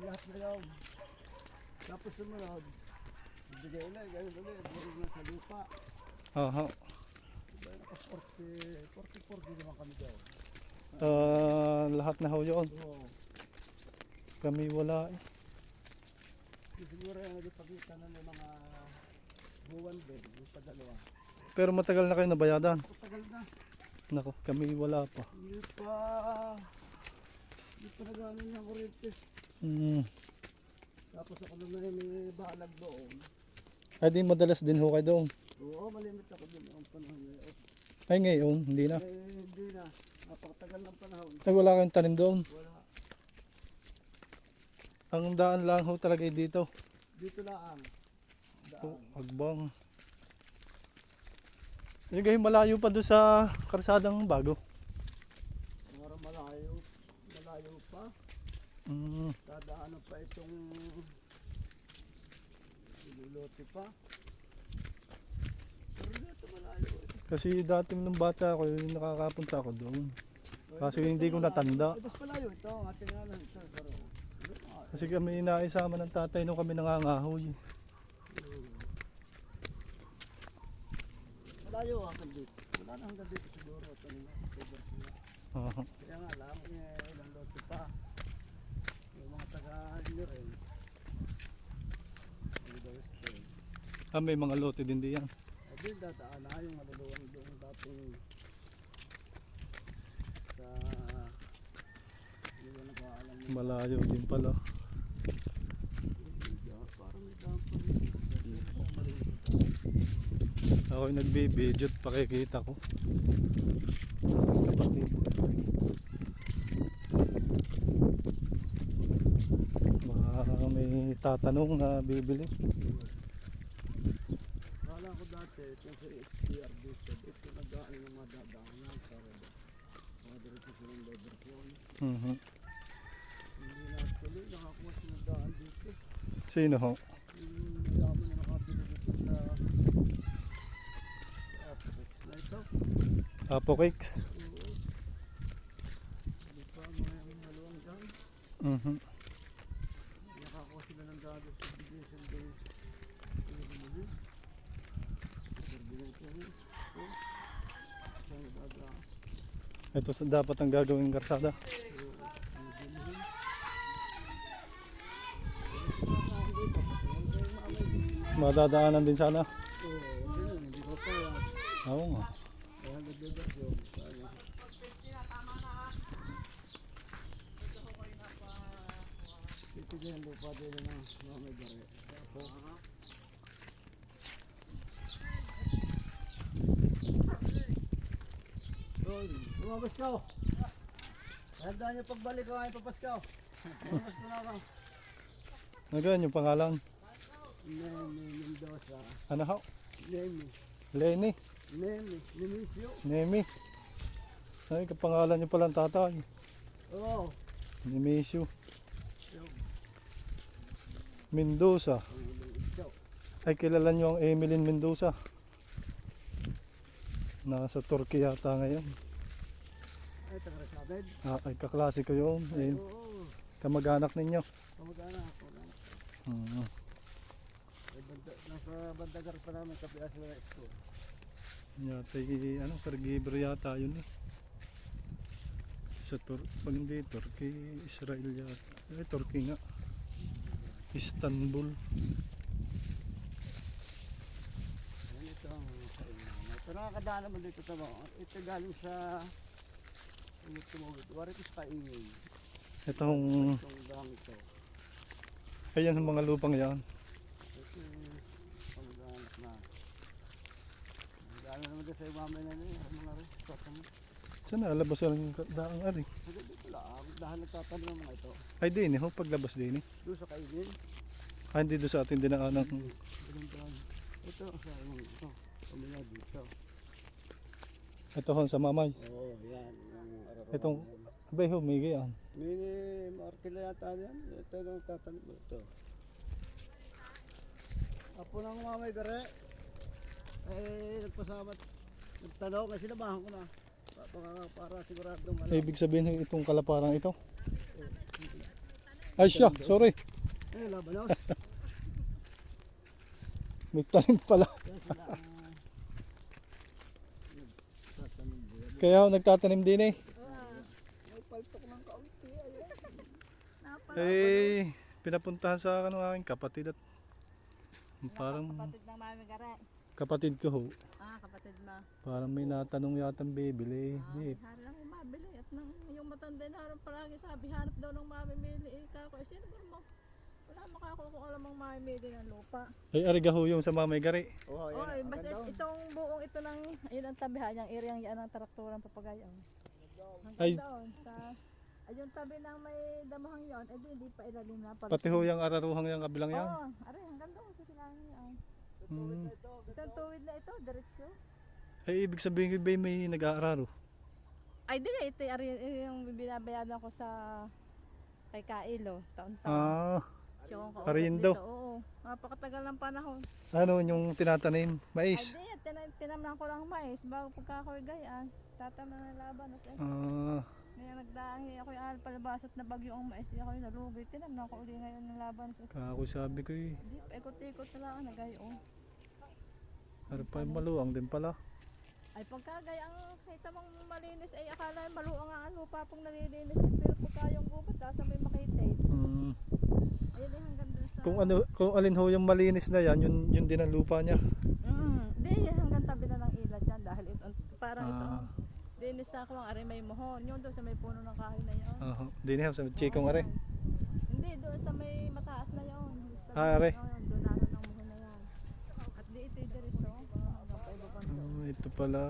lahat na yun. Tapos sumunod, bigay na, ganun ulit, marunong na sa lupa. Aha. Diba, naka 40 naman kami daw. Lahat na ho yun. Oo. Kami wala eh. Siguro yung nagpagitan na ng mga buwan din, yung padalawa. Pero matagal na kayo nabayadan. Matagal na. Nako, kami wala pa. Hindi pa nagano ng kurente. Tapos ako naman may balag doon. Ay di madalas din ho kayo doon. Oo, malimit ako doon ang panahon ngayon. Ay ngayon, hindi na. Hindi na. Napakatagal ng panahon. Ay wala kayong tanim doon. Wala. Ang daan lang ho talaga dito. Dito lang. Oh, agbang. Yung kayo malayo pa doon sa karsadang bago. Malayo pa. Mm. Dadaanan pa itong iluluti pa. Pero dito malayo. Kasi dati nung bata ako, yung nakakapunta ako doon. Kasi hindi ko natanda. Mas malayo ito. Ating nga lang ito. Kasi kami inaisama ng tatay nung kami nangangahoy. Malayo hanggang dito. Wala na hanggang dito siguro. Ito na. Uh-huh. Kaya nga lang, ilang lote pa. Yung mga taga-ano rin. May mga lote din diyan. Ay din dadaan na yung maluluwang doon dating sa hindi ko nag-aalam mo. Malayo din pala. Parang may daan pa rin. Ako'y nagbibidyo't pakikita ko. Kapatid. Baka may tatanong na bibili. Kala ko dati kung sa HDR dito, ito nag-aan ng mga dadaanan para mga diretso silang diversyon. Mhm. Hindi na actually nakakuha silang daan dito. Sino ho? Yung yaman na nakabili dito sa Apos na ito. Apo Cakes. Oo. Hindi pa mga haluang daan. Mhm. Nakakuha sila ng daan sa subdivision days. Ito dapat ang gagawing karsada. Madadaanan din sana. Hindi ko pa yan. Oo nga. Kaya nagdadasyon. Titigyan mo pa din ng mga gari. Lumabas ka. Handaan niyo pagbalik ko ay papaskaw. Lumabas na ako. Nagano yung pangalan? Nemi Mendoza. Ano ho? Nemi. Lenny. Nemisyo. Nemi. Ay, kapangalan niyo palang tatay. Oo. Nemesio. Mendoza. Ay, kilala niyo ang Emeline Mendoza. Nasa Turkey yata ngayon. Ay, taga-Rasabed. Ay, kaklase ko yun. Ayun, Oo. kamag-anak ninyo. Kamag-anak ako lang. Nasa Bandagar pa namin sa Piasla School. Yata ano, caregiver yata yun eh. Sa pag hindi Turkey, Israel yata. Turkey nga. Istanbul. Ito ang sa inyo. Ito nakakadaan naman dito sa mga. Ito galing sa Warit is paingin. Itong, Itong dam ito. ayan ang mga lupang yan. Ito yung kamag-anak na. Gano'n naman din sa umamay na niya. Mga rin. Saan nalabas ang daang ari? Sabi dito lang. Dahil nagtatanong ng mga ito. Ay din eh, paglabas din eh. Doon sa kaingin. Ay hindi doon sa ating dinaanan. Ito sa ito. Pamilya dito. Ito hon sa mamay. Oo, yan. Itong, abay humigi yan. Mini markila yata yan. Ito lang tatanong mo ito. Apo ng mamay gare. Nagpasamat. Nagtanong kasi nabahan ko na. Para siguradong Ibig sabihin itong kalaparang ito. Ay siya, sorry. Labanos. May tanim pala. Kaya sila ang nagtatanim din. Kaya ako nagtatanim din eh. May paltok ng kaunti. Eh, pinapuntahan sa akin ng aking kapatid at parang Kapatid ng mami Gare. kapatid ko ho. Kapatid mo. Parang may natanong yatang bibili. Di, Hanap lang yung mabili. At nang yung matanda na harap palagi sabi, hanap daw ng mamimili. Kako, sino ba mo? Wala makakuha kung alam ang mamimili ng lupa. ay ariga ho yung sa mamay gari. Oh, Oy, basta itong buong ito ng, ayun ang tabihan, yung area yan ng trakturang papagayon. Ay. Hanggang doon, sa, ayun tabi ng may damahang yon, hindi pa ilalim na. Pati ho yung araruhang yung kabilang yan. Oo, aray, hanggang doon, sa silangan yan. Hmm. Itong tuwid na ito, diretsyo. Ay ibig sabihin ko ba may nag-aararo? Ay, di nga, ito yung binabayadan ko sa kay Kailo, taon-taon. Ah, Siya ang kausap Arindo. dito, oo. Napakatagal ng panahon. ano yung tinatanim? Ay, Mais. di, tinamnan ko lang mais bago pagkakoy-gayaan. Tatamnan ng laban. At Ah, ngayon nagdaangi ako yung palabas at nabagyo ang mais. Ako yung nalugi. Tinamnan ko uli ngayon ng laban. kako sabi ko eh. Di, ikot-ikot na lang nagayo. Ano pa yung maluang din pala. Ay, pagkagayang kita mong malinis, ay akala yung maluang ang lupa pong nalilinis. Pero pagka yung gubat, nasa may makitid. Hmm. Ayun ay hanggang dun sa... Kung alin ho yung malinis na yan, yun din ang lupa niya. Di, hanggang tabi na ng ilat yan dahil ito, parang ito. Ah. Linis ako ang ari may mohon. Yung doon sa may puno ng kahoy na yun. Di niya sa chikong are. Hindi, doon sa may mataas na yun. Ah, are. Doon naroon ang mohon na yan. At di ito'y diretso. Hanggang pa ibabang doon. Ito pala.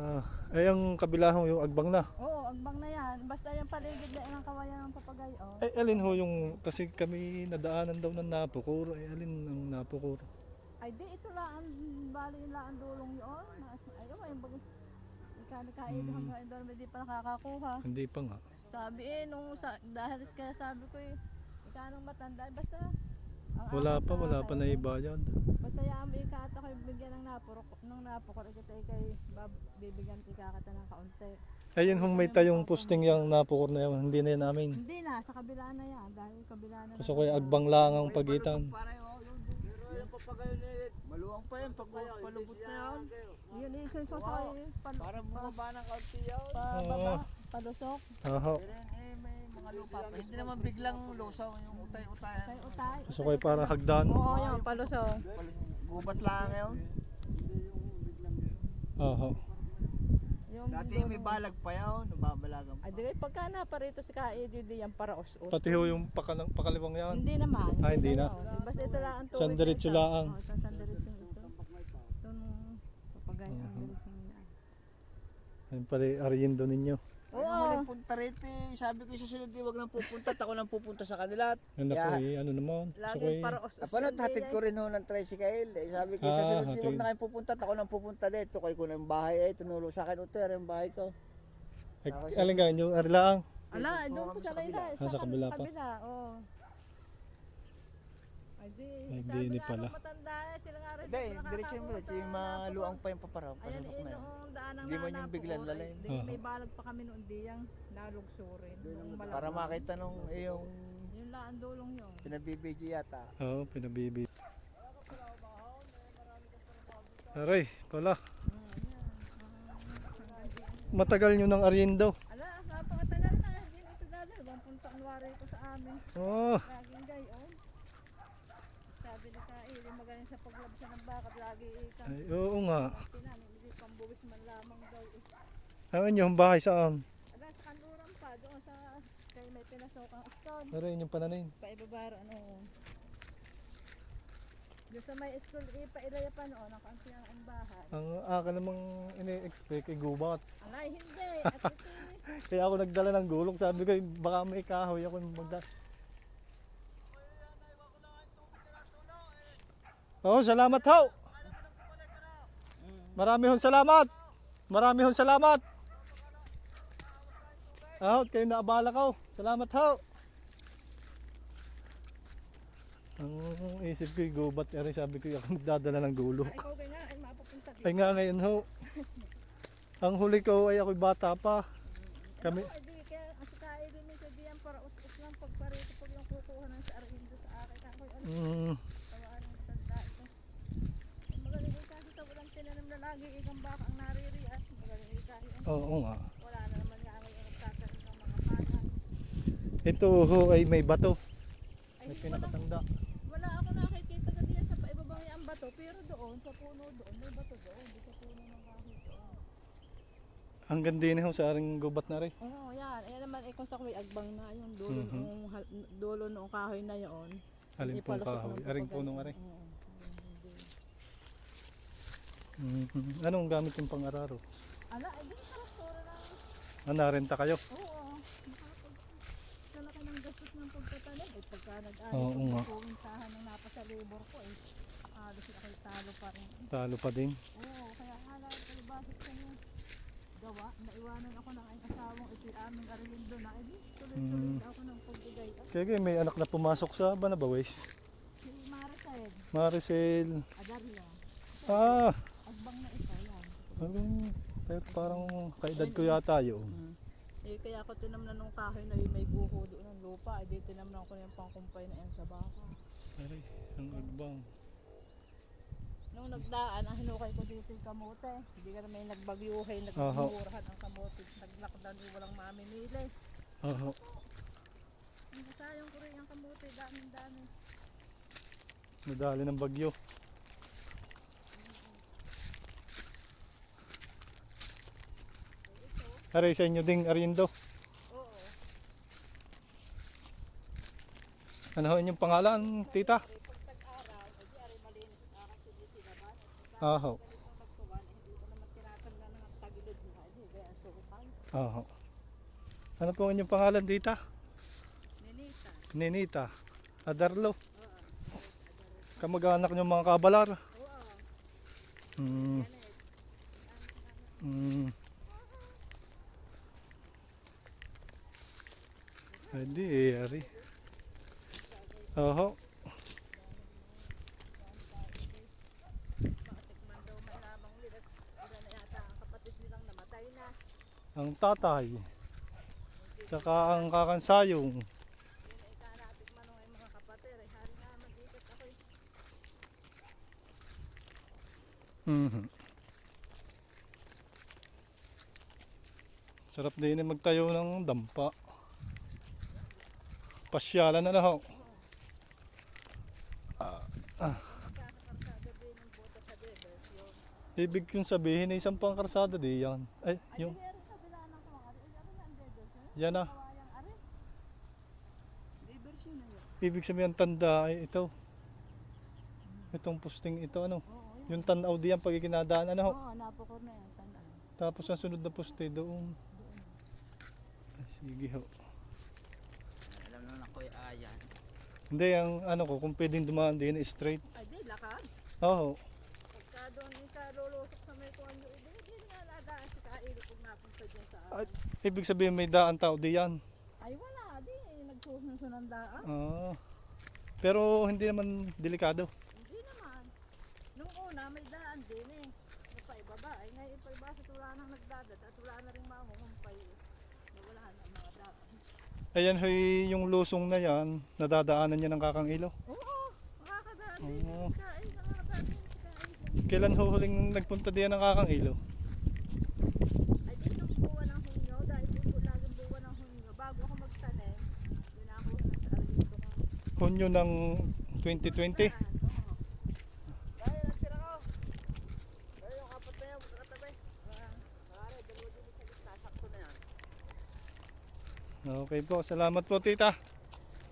Ay ang kabila ho yung agbang na. Oo, agbang na yan. Basta yung paligid na ng kawayan ng papagay. Oh. Ay alin ho yung, kasi kami nadaanan daw ng Napukuro. Ay alin ang Napukuro? Ay di, ito laan, bali laan dulong yun. Ayun, yung bag... Ika-ikailo hanggang doon, hindi pa nakakakuha. Hindi pa nga. Sabi dahil kaya sabi ko ikanong matanda, basta Wala pa naibayad. basta yaman ikata ko bigyan ng napukor ito kay bibigyan ikakata ng kaunti. Ayun hong may tayong posting yung Napukuro na yun. Hindi na yan namin. Hindi na, sa kabila na yan, dahil kabila na. Gusto ko yung agbang lang ang pagitan. Yung papagayo ni maluwang pa yan pag palubot na yan. Yun isin sa Para bumaba ng kaunti yan. pababa, palusok, Aho. May mga lupa pa. Hindi naman biglang lusaw yung utay-utayan. kay utay. Gusto ko yung parang hagdan. Oo, yung palusok. Gubat lang ngayon. Aho. Yung Dati may balag pa yun. Nababalagan pa. ay di pagka na parito si Kaedo di yan para us. Pati ho yung pakaliwang yan. Hindi naman. Ah, hindi na. yun. Basta ito lang ang tuwid. Sandiretso na ito. laang. Oo, ito sandiretso ito. Ito nung papagay ang diretso niya. Ayun pala ariendo ninyo. Ay, Oo. huling punta rito eh. Sabi ko sa sunod, wag nang pupunta. At ako nang pupunta sa kanila. Ano po eh, ano naman. Gusto ko Lagi eh. para us. Apalot, hatid ko rin ho ng tricycle. Eh, sabi ko sa sunod, hatid. wag na kayong pupunta. At ako nang pupunta dito. Kaya ko na yung bahay eh. Tunulo sa akin. Uter, yung bahay ko. Ay, alin ka, yung arilaang. Ala, doon po sa kabila. Sa kabila pa. Oo. Ay di, Ay, sabi di nga pala. nung matanda sila nga rin. Hindi, diretso yung diretso. Yung maluang pa yung paparaw. Ayan, Pasok na yan. noong daan ng Hindi man yung biglang lalay. Di, may balag pa kami noon diyang nalugsurin. Noong malaki. Para makita nung yung Yung laan dulong yun. pinabibidyo yata. Oo, pinabibi. Aray, pala. Matagal nyo ng ariendo. Ala, napakatagal na. Hindi na ito dali. 1 January ko sa amin. Oh, Laging gayon. Sabi ni Kaili, magaling sa paglabsa ng bakat. Lagi ikan. ay, oo nga. Tinanin, hindi pambuwis man lamang daw. Ang inyong bahay saan? Ala, sa kanuran pa. Doon sa, kay may pinasokang stone. Aray, inyong pananin. Paibabara, ano. Doon sa may school, ipailaya pa noon. Ang kaunti ang bahay. Ang akin namang ini-expect ay gubat. Alay, hindi. At ito, Kaya ako nagdala ng gulong. Sabi ko, baka may kahoy ako magdala. Oh, salamat ho. Marami hong salamat. Marami hong salamat. Ah, kayo naabala ko. Salamat ho. Ang isip ko, gubat. Ari, sabi ko, ako magdadala ng gulong. ikaw kaya nga, ay mapapunta dito. Ay nga ngayon ho. Ang huli ko ay ako'y bata pa. Kami, Ay, di, kaya ang sikain din sa diyan para us-us lang pagparito pag yung kukuha ng sa ari Ito ho ay may bato. Ay, May wala, pinakatanda. wala ako nakikita ka diyan sa paibabang ang bato. Pero doon, sa puno doon, may bato doon. Di sa puno ng kahoy doon. Hanggang din ho sa aring gubat na rin. Oo, yan. Ayan naman, kung sa may agbang na yung dulo, Mhm. dulo noong kahoy na yun. Alin Hindi pong palusok kahoy? ng Aring papagay. punong ari. Oo. Anong gamit yung pang-araro? Ala, ay di sa restaurant lang. Narenta kayo? Oo. Kalaki ng gastos ng pagtatanim. Eh, pagka nag-aari Oo ko, nga. puwintahan ng napasalibor ko eh. Halos ako'y talo pa rin. Talo pa din. Oo, kaya hala, palibasik sa niya. Gawa, naiwanan ako ng aking asawang iti aming arindo na. Eh di, tuloy-tuloy ako ng pagbigay. Kaya may anak na pumasok sa Banabawes. Si Maricel, Maricel. Adaria. Ah! Agbang na ito, yan. Pero parang kaedad ko yata yun. Eh, kaya ako tinamnan ng kahoy na yung may guho doon ng lupa. Eh, di tinamnan ko na yung pangkumpay na yan sa baka. Aray, ang agbang. Nung nagdaan, ang hinukay ko dito yung kamote. Hindi ka na may nagbagyuhay, Aha. nagmurahan ang kamote. Nag-lockdown, walang mamimili. Oo. Ang sayang ko rin ang kamote, daming-dami. Nadali ng bagyo. Aray, sa inyo ding arindo. Oo. Ano ho inyong pangalan, tita? Pag tag-araw, hindi ari malinis ang araw sa dito naman. Aho. Ganitong magkuhan, hindi ko naman tinatanda ng tagilid na. Hindi, kaya sukan. Aho. Ano po inyong pangalan, tita? Ninita. Ninita. Adarlo. Kamag-anak nyo mga kabalar. Oo. Hmm. Hmm. Hindi ari. Oho. Makatikman daw may lamang lilat. Wala na yata ang kapatid nilang namatay na. Ang tatay. Tsaka ang kakansayong. Yun ay kanatikman ng mga kapatid. Ay hari nga mag-ikat ako'y. Mhm. Sarap din magtayo ng dampa. Pasyalan na ho. Kakarsada din ng bota sa bebes. Yung Ibig kong sabihin ay isang pangkarsada di yan. Ay, yung meron sa bilanang ko. Ari na ang bebes. yan na. Kawayang ari. Bebes yun na yun. Ibig sabihin tanda ay ito. Itong posting ito ano. Oo, Yung tanaw diyan pag ikinadaan ano ho. Oo, napakor na yan. Tandaan. Tapos ang sunod na poste doon. Sige ho. Alam naman ako yung ayan. Hindi, ang ano ko, kung pwedeng dumaan din straight. Ay di, lakad. Oo. Pagka doon ka lulusok sa may kuwan yung iba, hindi nga nadaan si Kailo kung napunta dyan sa Ay, ibig sabihin may daan tao diyan. Ay wala, di. Nagsusunod daan. Ah. Pero hindi naman delikado. Hindi naman. Nung una, may daan din eh. Napaibaba. Ay ngayon, ipaibasit wala nang nagdadat at wala na rin mahuhumpay. Nawala na ang mga daan. Ayan hoy, yung lusong na yan, nadadaanan niya ng Kakang Ilo. Oo, makakadaan din. Oo. Kain, nakakadaan din si Kain. Kailan ho huling nagpunta diyan ng Kakang Ilo? Ay di, nung buwan ng Hunyo, dahil laging buwan ng Hunyo, bago ako magtanim, doon ako sa arito ng Hunyo ng 2020. Dahil nagsira ko. Dahil yung apat na yan, magkakatabi. Pare, dalawa din sa gitna, sakto na yan. Okay po, salamat po tita.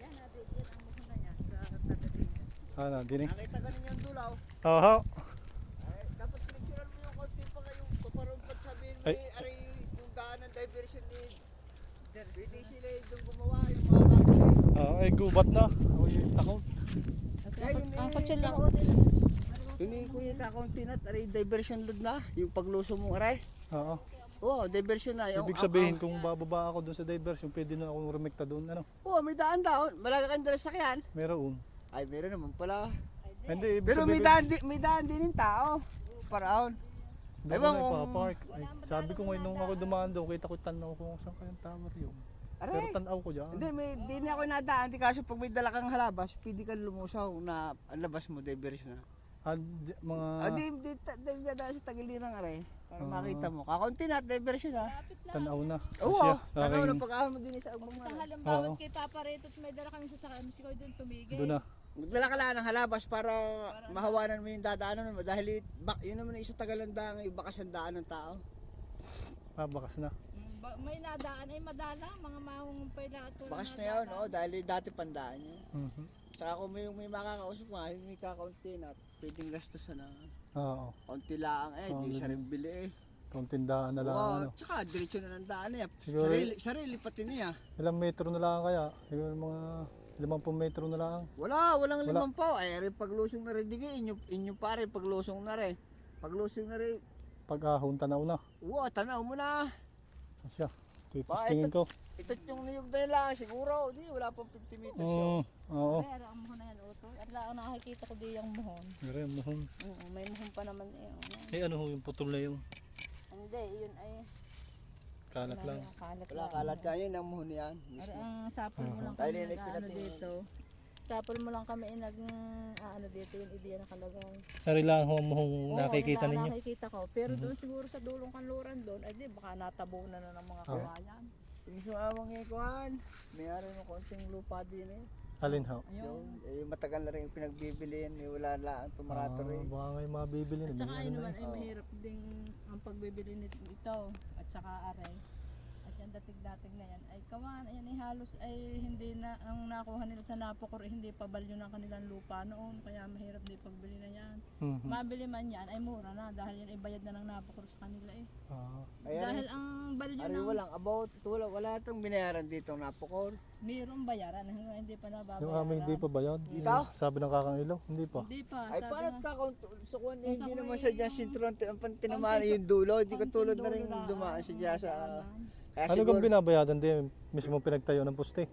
Yan, natin, yan ang muso na yan sa tatabi. Ano, dinig? Nakita ka ninyo ang tulaw. Oho. Ay, dapat pinagsuran mo yung konti pa kayong paparumpat sabihin mo Ay. ari yung daan ng diversion ni pwede sila yung gumawa yung mga kapatid. Ay, gubat na. Ako yung takot. Ang kutsil lang ako din. Yun yung kuya kakaunti na, aray diversion load na, yung pagluso mong aray. Oo. Oo, diversion na. Yung Ibig sabihin, kung bababa ako doon sa diversion, pwede na akong rumekta doon. Ano? Oo, may daan daw. Malaki kang dalas sakyan. Meron. Ay, meron naman pala. Hindi, ibig Pero may sabihin, daan din yung tao. Paraon. doon Ewan na kung- ipapark. Ay, sabi ko ngayon nung ako dumaan doon, kita ko tanaw ko kung saan kayang tower yun. Pero Aray. tanaw ko dyan. Hindi, di na ako nadaan. Di kaso pag may dala kang halabas, pwede ka lumusaw na ang labas mo, diversion na. Mga Di dadaan sa tagiliran nga rin. Para Ah. makita mo. Kakunti na, diversion ha. Lapit lang. tanaw na. Oo, Siya, tanaw aking- na pag-ahon mo din sa Sa mga. halimbawa Oo. kay Papa Reto, may dala kami sa sakay. Musikoy doon tumigil. Doon na. Magdala ka lang ng halabas para mahawanan mo yung dadaanan mo. Dahil yun naman yung isa tagalandang, yung bakas ang daan ng tao. Bakas na. May nadaan ay madala. Mga mangungumpay lahat. walang Bakas na yun, nadaan. dahil dati pandaan yun. Mhm. Saka kung may makakausap mo, may kakaunti na, pwedeng gastusan na. Oo. Kaunti lang di siya rin bili eh. Kung tindahan na lang. Ano. Tsaka diretso na ng daan eh. Siguro- Sarili pati niya. Ilang metro na lang kaya? Siguro mga 50 metro na lang. Walang 5 ay rin paglusong na rin digi, inyo pare paglusong na rin. Paglusong na rin, Pag-ahon, tanaw na. tanaw mo na. Siya. Titistingin ko. Ito yung niyog na lang siguro, wala pang 50 meters yun. Oo. Ay, ang muhon na yan, Oto. At lang nakikita ko di yung muhon. Gare, mohon. Oo, may muhon pa naman eh. Eh ano ho yung putol na yung Hindi, yun ay kalat lang. kalat Wala lang. kalat kaya ng muhon yan. Ari, ang sapol mo lang Ay, kami lilik nag-ano natin. dito. Sapol mo lang kami ano dito yung ideya nakalagay. Sari lang ho mohong Oo, nakikita yun lang ninyo. nakikita ko. Pero doon siguro sa dulong kanluran doon, ay di baka natabunan na ng mga Oo. kawayan. Yung sumawang ikuhan, mayroon ng konting lupa din eh. Alin ho? Ayun. Matagal na rin yung pinagbibilihan, wala lang tumarato rin. Baka ngayon mabibili At na. saka Ano yun na naman eh. ay mahirap ding ang pagbibili nito at saka aray. At yan datig-datig na yan ay kawan, ayan ay halos ay hindi na ang nakuha nila sa Napocor ay hindi pa balyo ng kanilang lupa noon kaya mahirap din pagbili na yan. Mhm. Mabili man yan ay mura na dahil yan ay bayad na ng Napocor sa kanila eh. Ah, Dahil ang balyo Ari ng walang about, wala itong binayaran dito ng Napocor. mayroong bayaran hanggang hindi pa nababayaran. yung amin hindi pa bayad. Ikaw? Sabi ng kakang ilaw, hindi pa. Hindi pa. Ay sabi parang nga, sa kuwan, Yung hindi sa naman kuwan, sa dyan yung- sintron, ang tinamaan yung dulo, hindi konting katulad na rin dulo lang dumaan ang sa dyan sa... daanan. Kaya Ano kang binabayadan din? Mismo pinagtayo ng poste.